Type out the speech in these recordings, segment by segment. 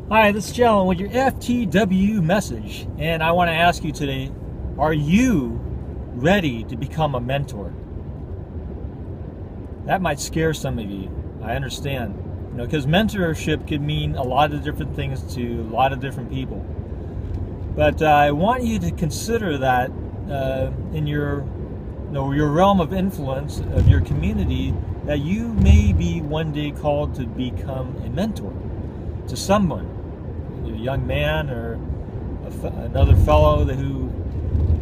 Hi, this is Jalen with your FTW message, and I want to ask you today, are you ready to become a mentor? That might scare some of you. I understand, because mentorship could mean a lot of different things to a lot of different people. But I want you to consider that in your realm of influence of your community, that you may be one day called to become a mentor to someone, a young man or another fellow who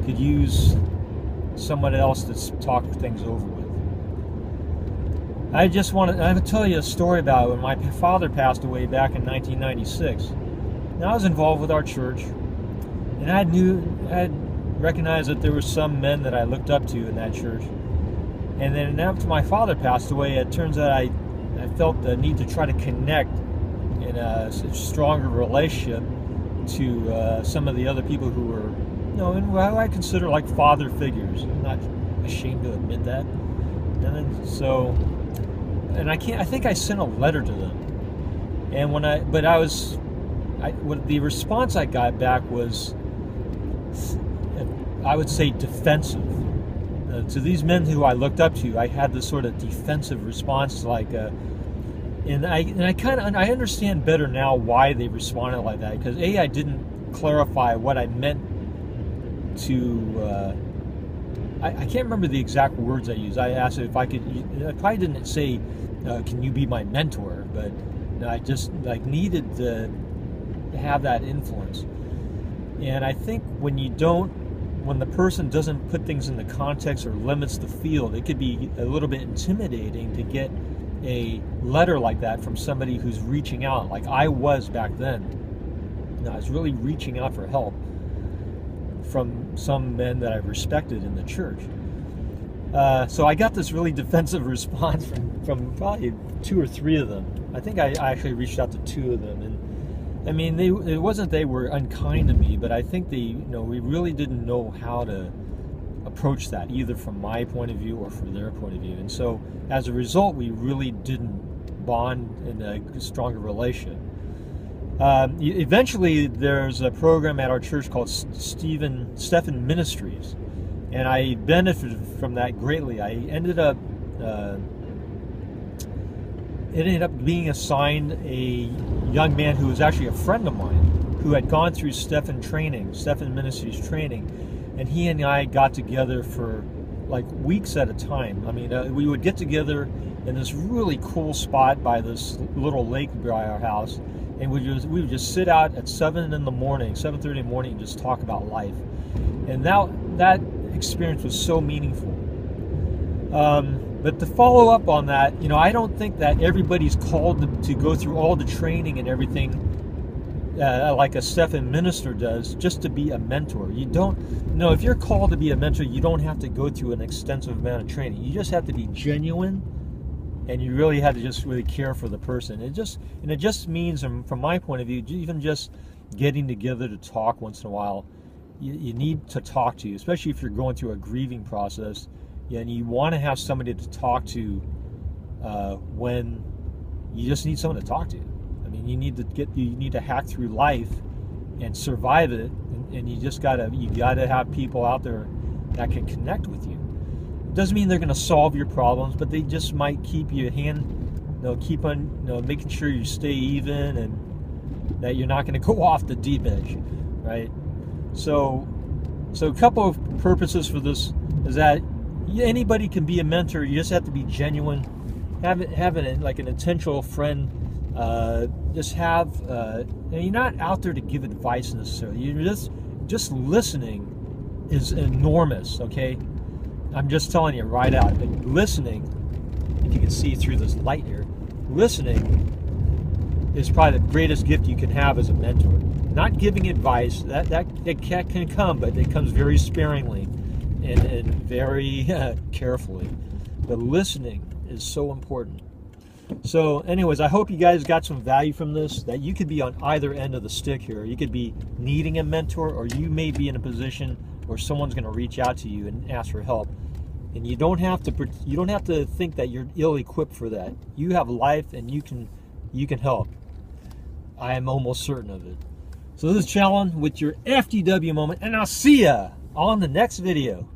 could use someone else to talk things over with. I want to tell you a story about when my father passed away back in 1996. Now, I was involved with our church, and I had recognized that there were some men that I looked up to in that church. And then after my father passed away, it turns out I felt the need to try to connect in a stronger relationship to some of the other people who were, in what I consider like father figures. I'm not ashamed to admit that. I think I sent a letter to them. And the response I got back was, I would say, defensive. To these men who I looked up to, I had this sort of defensive response, and I understand better now why they responded like that, because I didn't clarify what I meant to. I can't remember the exact words I used. I asked if I could. I probably didn't say, "Can you be my mentor?" But I just needed to have that influence. And I think when the person doesn't put things in the context or limits the field, it could be a little bit intimidating to get a letter like that from somebody who's reaching out, like I was back then. I was really reaching out for help from some men that I respected in the church. So I got this really defensive response from probably two or three of them. I think I actually reached out to two of them, and I mean, it wasn't they were unkind to me, but I think we really didn't know how to approach that, either from my point of view or from their point of view. And so, as a result, we really didn't bond in a stronger relationship. Eventually, there's a program at our church called Stephen Ministries, and I benefited from that greatly. I ended up being assigned a young man who was actually a friend of mine who had gone through Stephen Ministries training, and he and I got together for like weeks at a time. I mean, we would get together in this really cool spot by this little lake by our house, and we would just sit out at 7:30 in the morning, and just talk about life. And that experience was so meaningful. But to follow up on that, I don't think that everybody's called to go through all the training and everything like a Stephen minister does just to be a mentor. You don't, if you're called to be a mentor, you don't have to go through an extensive amount of training. You just have to be genuine, and you really have to just really care for the person. It just means, from my point of view, even just getting together to talk once in a while. You need to talk to you, especially if you're going through a grieving process. And you want to have somebody to talk to when you just need someone to talk to. I mean, you need to hack through life and survive it, and you gotta have people out there that can connect with you. It doesn't mean they're going to solve your problems, but they just might keep you keep on making sure you stay even and that you're not going to go off the deep edge, right? So a couple of purposes for this is that anybody can be a mentor. You just have to be genuine, have like an intentional friend. You're not out there to give advice necessarily. You're just listening is enormous. Okay, I'm just telling you right out. Listening, if you can see through this light here, listening is probably the greatest gift you can have as a mentor. Not giving advice, that can come, but it comes very sparingly and very carefully. But listening is so important. So anyways, I hope you guys got some value from this, that you could be on either end of the stick here. You could be needing a mentor, or you may be in a position where someone's going to reach out to you and ask for help. And you don't have to think that you're ill-equipped for that. You have life, and you can help. I am almost certain of it. So this is Challen with your FTW moment, and I'll see ya on the next video.